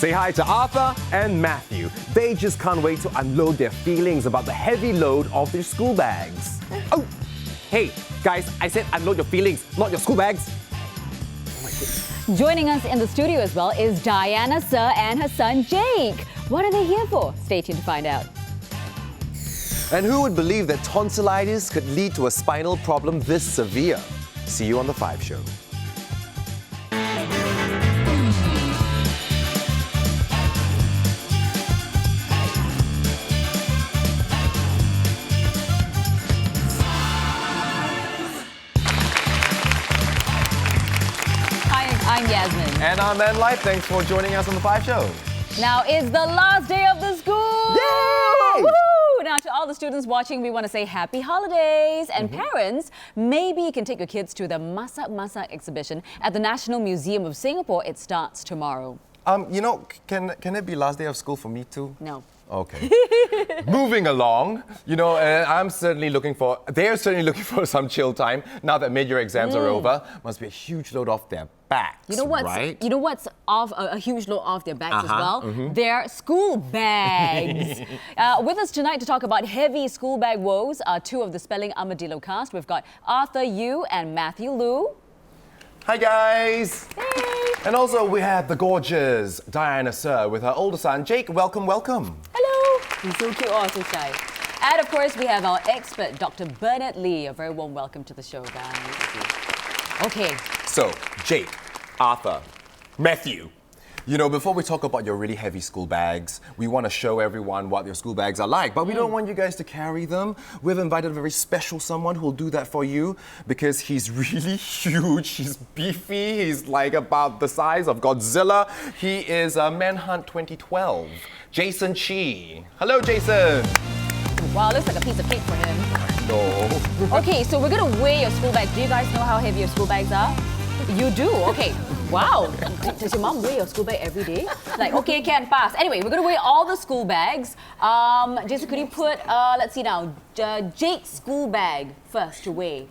Say hi to Arthur and Matthew. They just can't wait to unload their feelings about the heavy load of their school bags. Oh, hey, guys, I said unload your feelings, not your school bags. Joining us in the studio as well is Diana Sir and her son Jake. What are they here for? Stay tuned to find out. And who would believe that tonsillitis could lead to a spinal problem this severe? See you on The 5 Show. Hi, I'm Yasmin. And I'm Man Life. Thanks for joining us on The 5 Show. Now it's the last day of the school! Yay! Woo! Now to all the students watching, we want to say happy holidays. And parents, maybe you can take your kids to the Masak Masak exhibition at the National Museum of Singapore. It starts tomorrow. Can it be last day of school for me too? No. Okay. Moving along, they're certainly looking for some chill time now that mid-year exams are over. Must be a huge load off their backs, right? You know what's off a huge load off their backs as well? Their school bags. With us tonight to talk about heavy school bag woes are two of the Spelling Armadillo cast. We've got Arthur Yu and Matthew Lu. Hi guys! Hey! And also we have the gorgeous Diana Sir with her older son Jake. Welcome, welcome. Hello! He's so cute, oh, so shy. And of course we have our expert, Dr. Bernard Lee. A very warm welcome to the show, guys. Okay. So, Jake, Arthur, Matthew. Before we talk about your really heavy school bags, we want to show everyone what your school bags are like, but we don't want you guys to carry them. We've invited a very special someone who will do that for you because he's really huge, he's beefy, he's like about the size of Godzilla. He is Manhunt 2012, Jason Chi. Hello, Jason. Wow, looks like a piece of cake for him. No. Okay, so we're going to weigh your school bags. Do you guys know how heavy your school bags are? You do? Okay. Wow. Does your mom weigh your school bag every day? Like, okay, can't pass. Anyway, we're going to weigh all the school bags. Jason, could you put, let's see now, Jake's school bag first to weigh?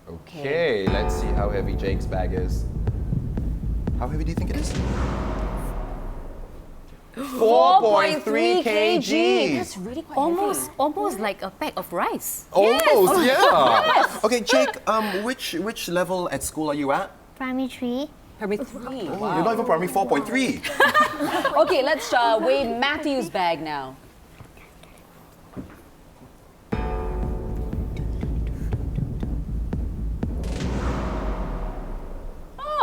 Okay, let's see how heavy Jake's bag is. How heavy do you think it is? 4.3 kg. That's really quite heavy. Almost like a pack of rice. Almost, Yes. yeah. Yes. Okay, Jake, which level at school are you at? Primary 3. Primary 3. Oh, Wow. you're not even primary 4.3. Okay, let's weigh Matthew's bag now.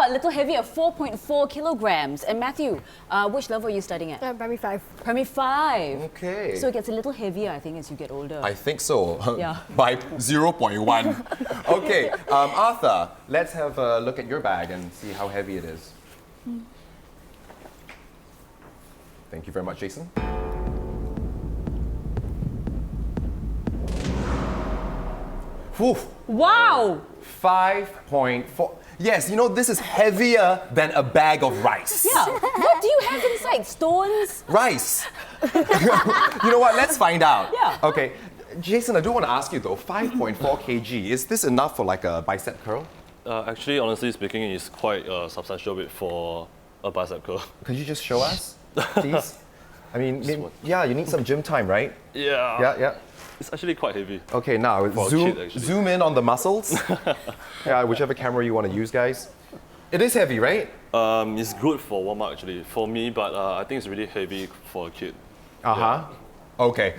A little heavier, 4.4 kilograms. And Matthew, which level are you studying at? Primary 5. Primary 5. Okay. So it gets a little heavier, I think, as you get older. I think so. Yeah. By 0.1. Okay, Arthur, let's have a look at your bag and see how heavy it is. Thank you very much, Jason. Whew. Wow! 5.4. Yes, this is heavier than a bag of rice. Yeah. What do you have inside? Stones? Rice. You know what? Let's find out. Yeah. Okay. Jason, I do want to ask you though, 5.4 kg, is this enough for like a bicep curl? Actually, honestly speaking, it's quite a substantial weight for a bicep curl. Could you just show us, please? I mean, you need some gym time, right? Yeah. Yeah. It's actually quite heavy. Okay, now For a kid, actually. zoom in on the muscles. Yeah, whichever camera you want to use, guys. It is heavy, right? It's good for warm-up actually, for me, but I think it's really heavy for a kid. Uh-huh. Okay.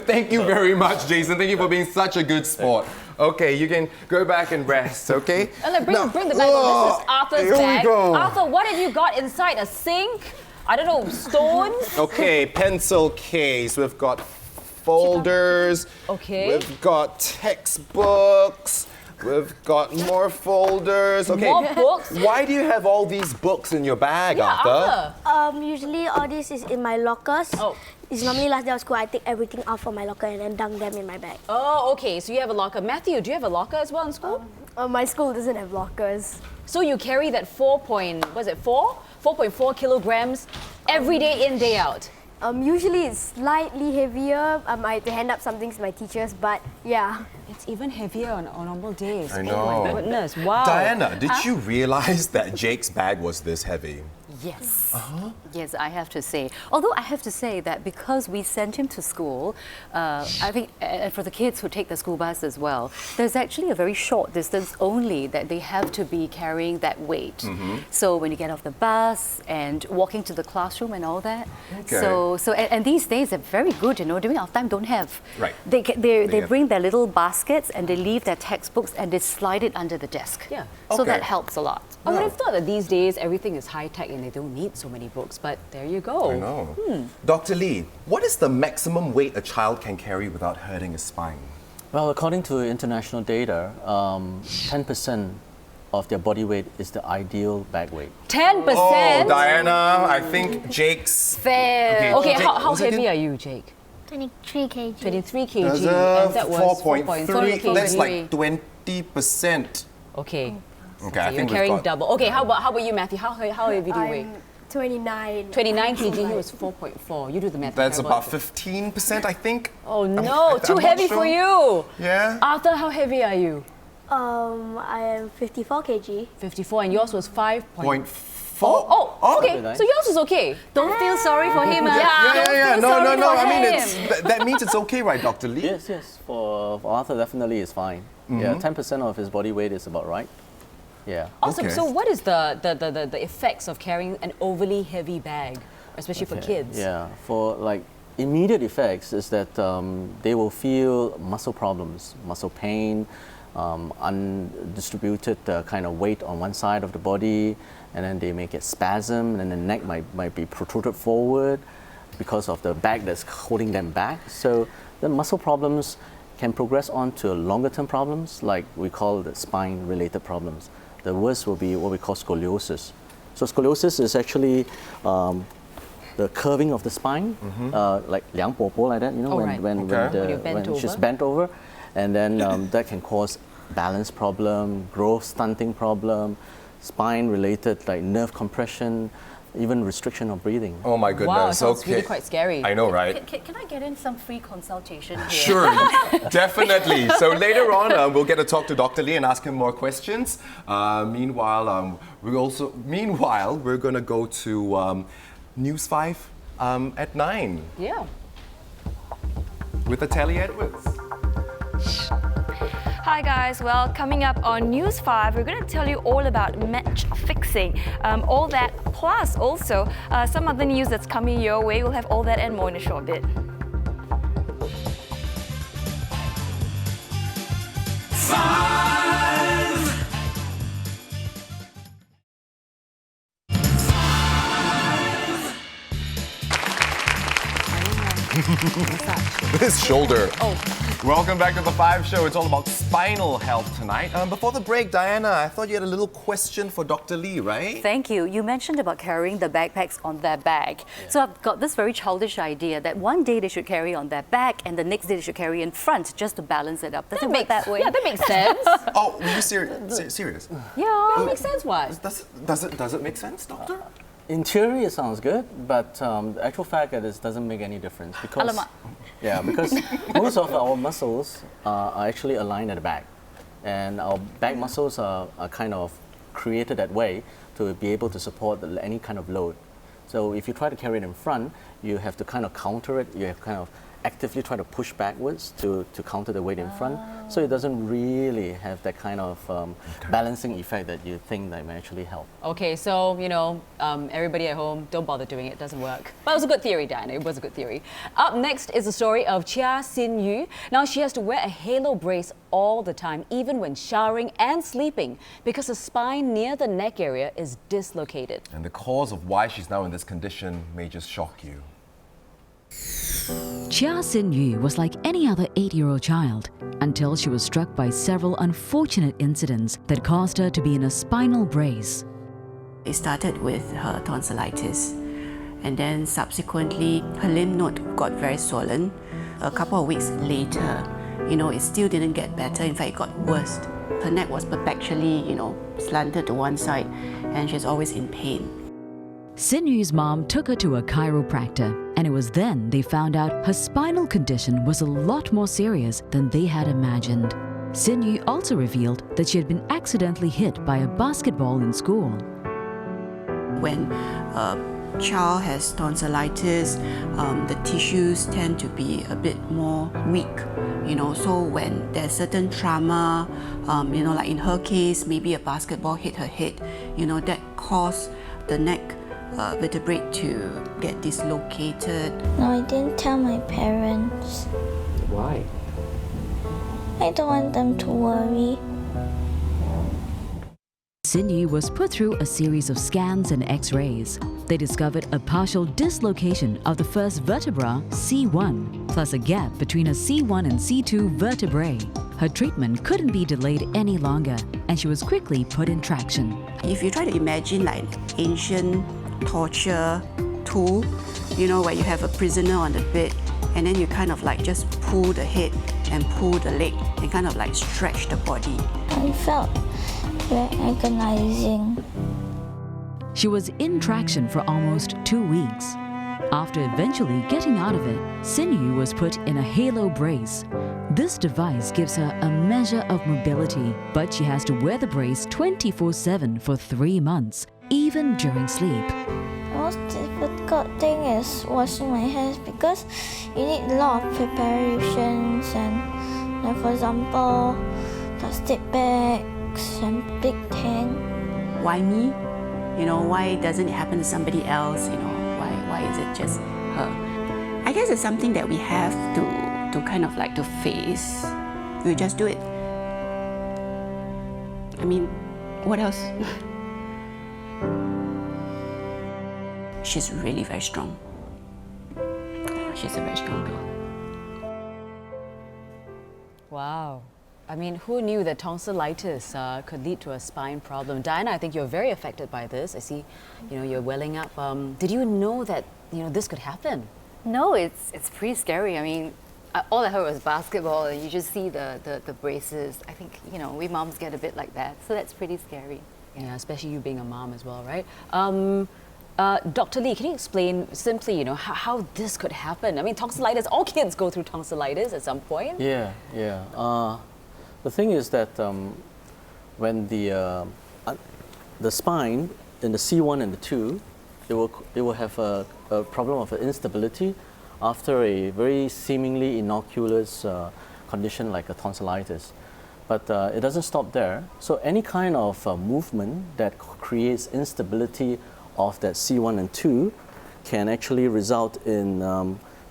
Thank you very much, Jason. Thank you for being such a good sport. Okay, you can go back and rest, okay? Bring the bag over. This is Arthur's here bag. we go. Arthur, what have you got inside? A sink? I don't know, stones? Okay, pencil case. We've got folders. Okay. We've got textbooks. We've got more folders. Okay. More books? Why do you have all these books in your bag, Arthur? Usually all this is in my lockers. Oh. It's normally last day of school, I take everything out from my locker and then dunk them in my bag. Oh, okay. So you have a locker. Matthew, do you have a locker as well in school? My school doesn't have lockers. So you carry that 4.4 kilograms every day in, day out? Usually it's slightly heavier. I have to hand up some things to my teachers, but yeah. It's even heavier on normal days. I Oh know. my goodness, wow. Diana, did you realize that Jake's bag was this heavy? Yes. Yes, I have to say. Although I have to say that because we sent him to school, I think, and for the kids who take the school bus as well, there's actually a very short distance only that they have to be carrying that weight. So when you get off the bus and walking to the classroom and all that. Okay. And these days they're very good, you know, during our time don't have. Right. They have- bring their little baskets and they leave their textbooks and they slide it under the desk. Yeah. So Okay. that helps a lot. I would have thought that these days everything is high tech and they don't need so many books, but there you go. I know. Dr. Lee, what is the maximum weight a child can carry without hurting his spine? Well, according to international data, 10% of their body weight is the ideal bag weight. 10%? Oh, Diana, I think Jake's... Fair. Okay, Jake, how was it heavy again? are you, Jake? 23 kg. 23 kg. There's And that was 4.3. 4.3 That's kg. like 20%. Okay. Okay, I You're think we've carrying got... double. Okay, how about you, Matthew? How heavy do you weigh? I'm 29. 29 kg, he was 4.4. You do the math. That's terrible. about 15%, I think. Oh no, too I'm not heavy sure. for you. Yeah? Arthur, how heavy are you? I am 54 kg. 54, and yours was 5. 0.4. Oh, okay. Very nice. So yours is okay. Don't feel sorry for him. Yeah. No. sorry I for mean, him. that means it's okay, right, Dr. Lee? Yes. For Arthur, definitely is fine. Yeah, 10% of his body weight is about right. Yeah. Awesome. Okay. So what is the effects of carrying an overly heavy bag, especially for kids? Yeah, for like immediate effects is that they will feel muscle problems, muscle pain, undistributed kind of weight on one side of the body, and then they may get spasm, and then the neck might be protruded forward because of the bag that's holding them back. So the muscle problems can progress on to longer term problems, like we call the spine related problems. The worst will be what we call scoliosis. So scoliosis is actually the curving of the spine, like 梁伯伯 like that, you know, Oh, when, right. when, Okay. when she's bent over. And then that can cause balance problem, growth stunting problem, spine related like nerve compression, even restriction of breathing. Oh my goodness. Wow, it sounds okay. really quite scary. I know, right? Can I get in some free consultation here? Sure, definitely. So later on, we'll get to talk to Dr. Lee and ask him more questions. Meanwhile, we're going to go to News 5 at 9 Yeah. with Ateli Edwards. Hi guys, well coming up on News 5 we're going to tell you all about match fixing, all that plus also some other news that's coming your way. We'll have all that and more in a short bit. His shoulder. Oh. Welcome back to the 5 Show. It's all about spinal health tonight. Before the break, Diana, I thought you had a little question for Dr. Lee, right? Thank you. You mentioned about carrying the backpacks on their back. So I've got this very childish idea that one day they should carry on their back and the next day they should carry in front just to balance it up. Does it work that way? Yeah, that makes sense. Oh, were you serious? Yeah. That makes sense, what? Does it make sense, doctor? In theory, it sounds good, but the actual fact that it doesn't make any difference because Alamak. because most of our muscles are actually aligned at the back, and our back muscles are kind of created that way to be able to support any kind of load. So if you try to carry it in front, you have to kind of counter it. You have kind of actively try to push backwards to counter the weight in front. So it doesn't really have that kind of balancing effect that you think that may actually help. Okay, so, everybody at home, don't bother doing it. It doesn't work. But it was a good theory, Diana. It was a good theory. Up next is the story of Chia Sin Yu. Now, she has to wear a halo brace all the time, even when showering and sleeping, because the spine near the neck area is dislocated. And the cause of why she's now in this condition may just shock you. Chia Sin Yu was like any other 8-year-old child until she was struck by several unfortunate incidents that caused her to be in a spinal brace. It started with her tonsillitis, and then subsequently her lymph node got very swollen. A couple of weeks later, it still didn't get better. In fact, it got worse. Her neck was perpetually, slanted to one side, and she's always in pain. Sin Yu's mom took her to a chiropractor, and it was then they found out her spinal condition was a lot more serious than they had imagined. Sin Yu also revealed that she had been accidentally hit by a basketball in school. when a child has tonsillitis, the tissues tend to be a bit more weak. So when there's certain trauma, like in her case, maybe a basketball hit her head, that caused the neck vertebrae to get dislocated. No, I didn't tell my parents. Why? I don't want them to worry. Xin Yu was put through a series of scans and x-rays. They discovered a partial dislocation of the first vertebra, C1, plus a gap between her C1 and C2 vertebrae. Her treatment couldn't be delayed any longer, and she was quickly put in traction. If you try to imagine like ancient torture tool, where you have a prisoner on the bed, and then you kind of like just pull the head and pull the leg and kind of like stretch the body. I felt very agonizing. She was in traction for almost 2 weeks. After eventually getting out of it, Xin Yu was put in a halo brace. This device gives her a measure of mobility, but she has to wear the brace 24/7 for 3 months, even during sleep. The most difficult thing is washing my hands because you need a lot of preparations and, like for example, plastic bags and big tank. Why me? Why doesn't it happen to somebody else? Why is it just her? I guess it's something that we have to kind of like to face. We just do it. I mean, what else? She's really very strong. She's a very strong girl. Wow. I mean, who knew that tonsillitis could lead to a spine problem? Diana, I think you're very affected by this. I see, you're welling up. Did you know that, this could happen? No, it's pretty scary. I mean, all I heard was basketball, and you just see the braces. I think, we moms get a bit like that, so that's pretty scary. Yeah, especially you being a mom as well, right? Dr. Lee, can you explain simply, how this could happen? I mean, tonsillitis, all kids go through tonsillitis at some point. Yeah. The thing is that when the spine in the C1 and the 2, it will have a problem of instability after a very seemingly innocuous condition like a tonsillitis. But it doesn't stop there. So any kind of movement that creates instability of that C1 and 2 can actually result in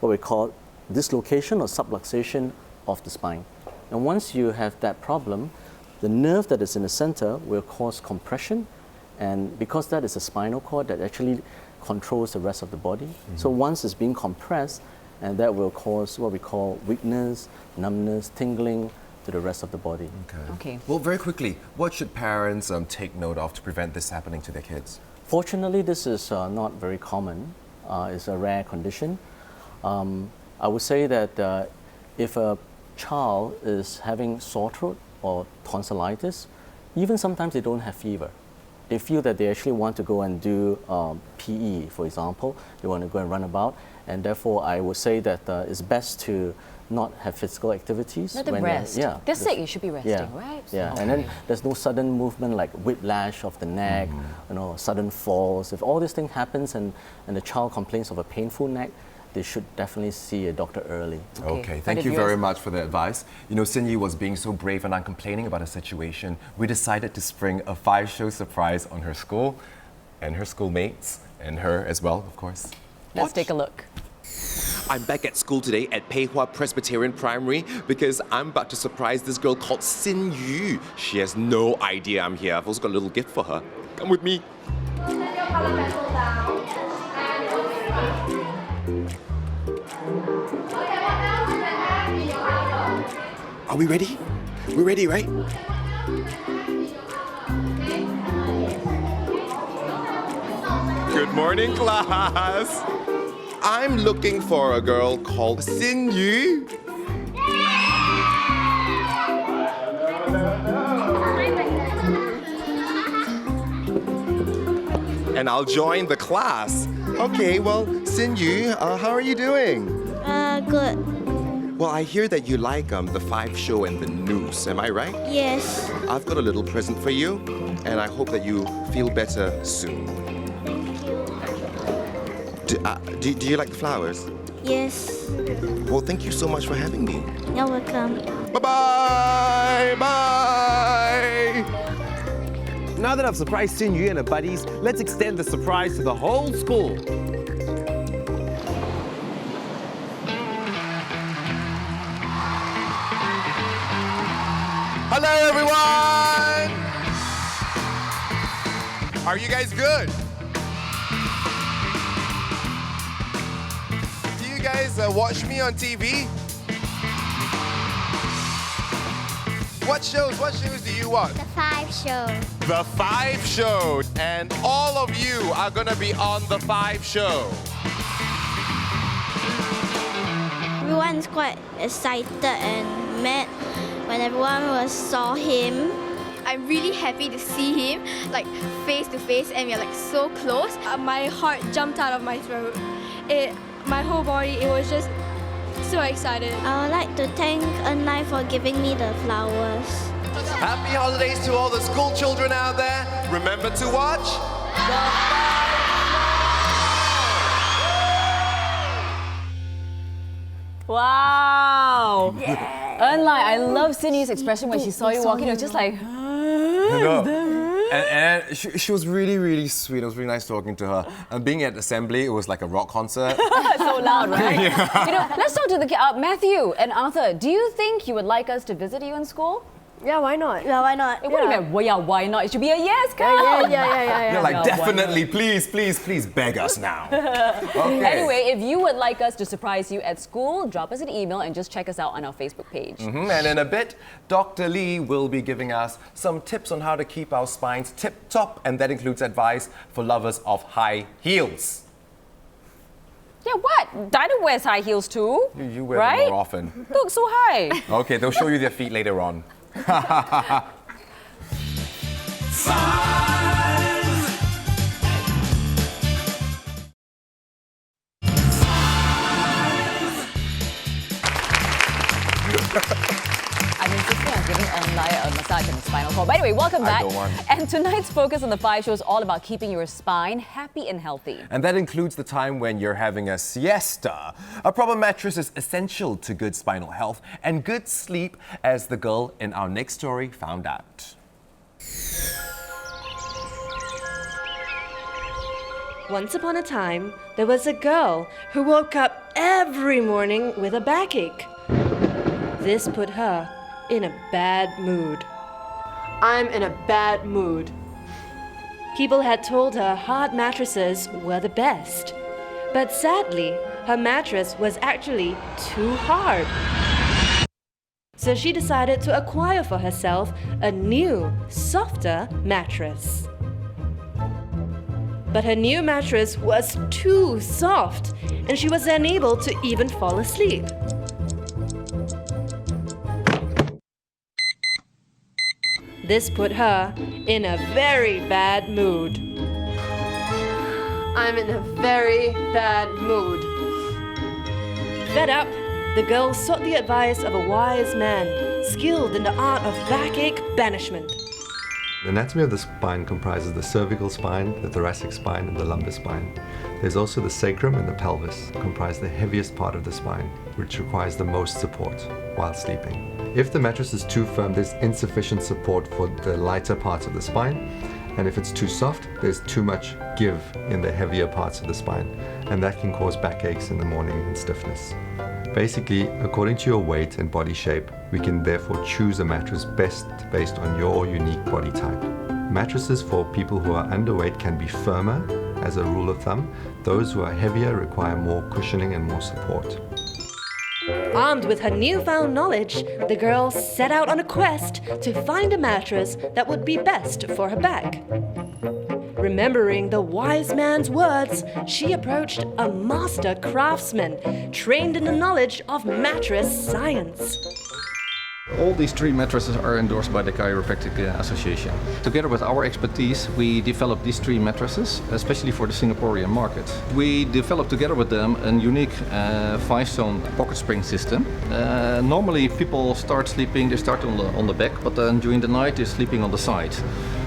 what we call dislocation or subluxation of the spine. And once you have that problem, the nerve that is in the center will cause compression, and because that is a spinal cord that actually controls the rest of the body. Mm-hmm. So once it's being compressed, and that will cause what we call weakness, numbness, tingling to the rest of the body. Okay. Well, very quickly, what should parents take note of to prevent this happening to their kids? Fortunately, this is not very common. It's a rare condition. I would say that if a child is having sore throat or tonsillitis, even sometimes they don't have fever. They feel that they actually want to go and do PE, for example. They want to go and run about, and therefore I would say that it's best to not have physical activities. Let them rest. They're sick, you should be resting, right? Yeah, Okay. and then there's no sudden movement like whiplash of the neck, sudden falls. If all these things happens and the child complains of a painful neck, they should definitely see a doctor early. Okay, thank you very much for the advice. Xin Yu was being so brave and uncomplaining about her situation. We decided to spring a 5-show surprise on her school and her schoolmates and her as well, of course. Let's take a look. I'm back at school today at Pei Hua Presbyterian Primary because I'm about to surprise this girl called Xin Yu. She has no idea I'm here. I've also got a little gift for her. Come with me. Are we ready? We're ready, right? Good morning, class. I'm looking for a girl called Xin Yu. And I'll join the class. Okay, well, Xin Yu, how are you doing? Good. Well, I hear that you like the 5-show and the news. Am I right? Yes. I've got a little present for you, and I hope that you feel better soon. Do you like the flowers? Yes. Well, thank you so much for having me. You're welcome. Bye-bye! Bye! Now that I've surprised Xin Yu and her buddies, let's extend the surprise to the whole school. Hello, everyone! Are you guys good? Do you guys watch me on TV? What shows do you watch? The 5 show. The 5 Show. And all of you are gonna be on the 5 Show. Everyone's quite excited and mad when everyone saw him. I'm really happy to see him, like face to face, and we are like so close. My heart jumped out of my throat. My whole body, it was just so excited. I would like to thank Enlai for giving me the flowers. Happy holidays to all the school children out there. Remember to watch the 5 Wow. Enlai, I love Cindy's expression when she saw you walking. It was just like, And she was really, really sweet. It was really nice talking to her. And being at assembly, it was like a rock concert. so loud, right? Yeah. You know, let's talk to the Matthew and Arthur. Do you think you would like us to visit you in school? Yeah, why not? Yeah, why not? What do you mean? Well, yeah, why not? It should be a yes, come. Yeah. You're like, Yeah, definitely, please beg us now. Okay. Anyway, if you would like us to surprise you at school, drop us an email and just check us out on our Facebook page. And in a bit, Dr. Lee will be giving us some tips on how to keep our spines tip-top, and that includes advice for lovers of high heels. Yeah, what? Dinah wears high heels too. You wear right? them more often. Look, so high. Okay, they'll show you their feet later on. I'm insisting on giving Enlai a massage and a spinal cord. But anyway, welcome back. don't want. And tonight's focus on the 5 Show is all about keeping your spine happy and healthy. And that includes the time when you're having a siesta. A proper mattress is essential to good spinal health and good sleep, as the girl in our next story found out. Once upon a time, there was a girl who woke up every morning with a backache. This put her in a bad mood. I'm in a bad mood. People had told her hard mattresses were the best. But sadly, her mattress was actually too hard. So she decided to acquire for herself a new, softer mattress. But her new mattress was too soft, and she was unable to even fall asleep. This put her in a very bad mood. I'm in a very bad mood. Fed up, the girl sought the advice of a wise man, skilled in the art of backache banishment. The anatomy of the spine comprises the cervical spine, the thoracic spine, and the lumbar spine. There's also the sacrum and the pelvis, comprise the heaviest part of the spine, which requires the most support while sleeping. If the mattress is too firm, there's insufficient support for the lighter parts of the spine, and if it's too soft, there's too much give in the heavier parts of the spine, and that can cause backaches in the morning and stiffness. Basically, according to your weight and body shape, we can therefore choose a mattress best based on your unique body type. Mattresses for people who are underweight can be firmer, as a rule of thumb. Those who are heavier require more cushioning and more support. Armed with her newfound knowledge, the girl set out on a quest to find a mattress that would be best for her back. Remembering the wise man's words, she approached a master craftsman trained in the knowledge of mattress science. All these 3 mattresses are endorsed by the Chiropractic Association. Together with our expertise, we developed these 3 mattresses, especially for the Singaporean market. We developed together with them a unique 5-zone pocket spring system. Normally people start sleeping, they start on the back, but then during the night they're sleeping on the side.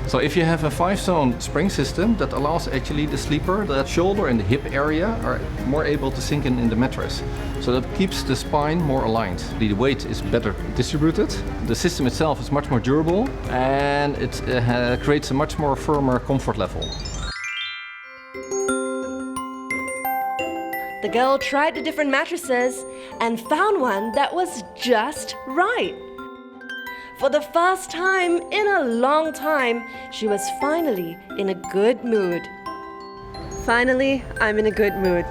So if you have a 5-zone spring system, that allows actually the sleeper, the shoulder and the hip area are more able to sink in the mattress. So that keeps the spine more aligned. The weight is better distributed. The system itself is much more durable and it creates a much more firmer comfort level. The girl tried the different mattresses and found one that was just right. For the first time in a long time, she was finally in a good mood. Finally, I'm in a good mood.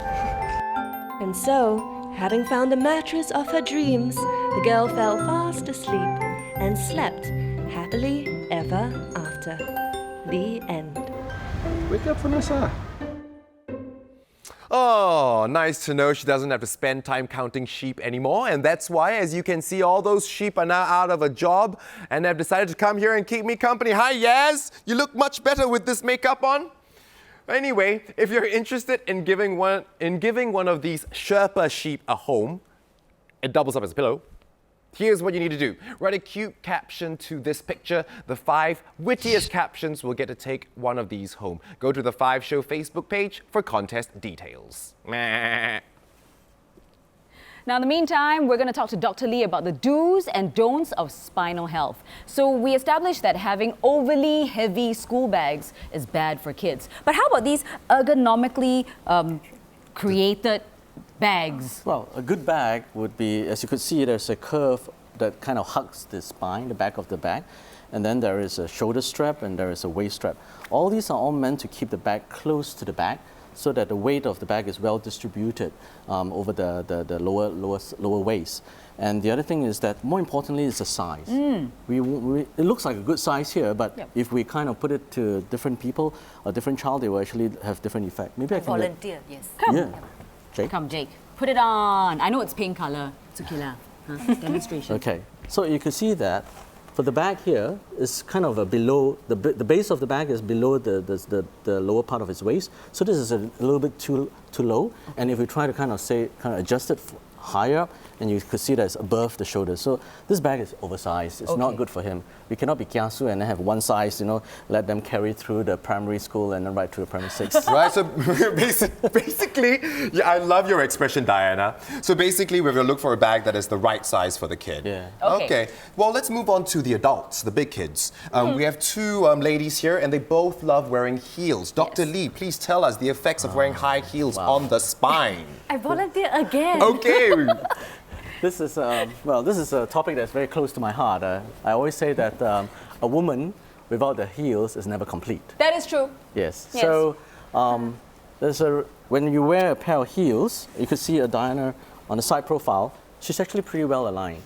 And so, having found the mattress of her dreams, the girl fell fast asleep and slept happily ever after. The end. Wake up, Vanessa. Oh, nice to know she doesn't have to spend time counting sheep anymore. And that's why, as you can see, all those sheep are now out of a job and have decided to come here and keep me company. Hi, Yaz. You look much better with this makeup on. Anyway, if you're interested in giving one of these Sherpa sheep a home, it doubles up as a pillow. Here's what you need to do. Write a cute caption to this picture. The 5 wittiest captions will get to take one of these home. Go to the 5 Show Facebook page for contest details. Now, in the meantime, we're going to talk to Dr. Lee about the do's and don'ts of spinal health. So we established that having overly heavy school bags is bad for kids. But how about these ergonomically created bags? Well, a good bag would be, as you could see, there's a curve that kind of hugs the spine, the back of the bag. And then there is a shoulder strap and there is a waist strap. All these are all meant to keep the bag close to the back so that the weight of the bag is well distributed over the lower waist. And the other thing is that, more importantly, is the size. It looks like a good size here, but if we kind of put it to different people, a different child, they will actually have different effect. Maybe I can volunteer, yes. Come. Yeah. Jake? Come, Jake. Put it on. I know it's pink color. It's okay lah. Demonstration. Okay. So you can see that for the bag here is kind of below, the base of the bag is below the lower part of its waist. So this is a little bit too low. Okay. And if we try to kind of adjust it higher up, and you could see that it's above the shoulder. So this bag is oversized. It's not good for him. We cannot be kiasu and then have one size, let them carry through the primary school and then right to the primary 6. Right, so basically, yeah, I love your expression, Diana. So basically, we're going to look for a bag that is the right size for the kid. Yeah. Okay. Well, let's move on to the adults, the big kids. We have 2 ladies here, and they both love wearing heels. Dr. Lee, please tell us the effects of wearing high heels on the spine. I volunteer again. Okay. This is a topic that's very close to my heart. I always say that a woman without the heels is never complete. That is true. Yes. So when you wear a pair of heels, you could see Diana on the side profile. She's actually pretty well aligned.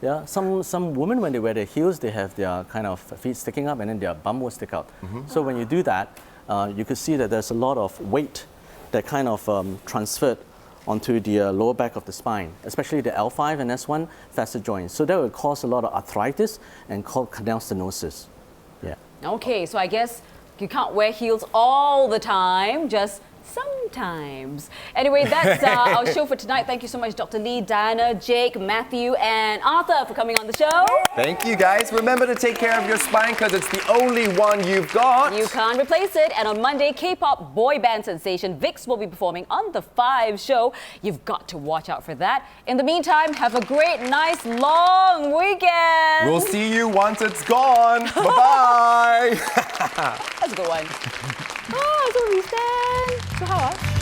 Yeah. Some women, when they wear their heels, they have their kind of feet sticking up and then their bum will stick out. So when you do that, you could see that there's a lot of weight that kind of transferred onto the lower back of the spine, especially the L5 and S1 facet joints. So that will cause a lot of arthritis and called canal stenosis. Yeah. Okay, so I guess you can't wear heels all the time, just sometimes. Anyway, that's our show for tonight. Thank you so much, Dr. Lee, Diana, Jake, Matthew, and Arthur for coming on the show. Thank you, guys. Remember to take care of your spine because it's the only one you've got. You can't replace it. And on Monday, K-pop boy band sensation VIX will be performing on The 5 Show. You've got to watch out for that. In the meantime, have a great, nice, long weekend. We'll see you once it's gone. Bye-bye. That's a good one. So we stand. So how?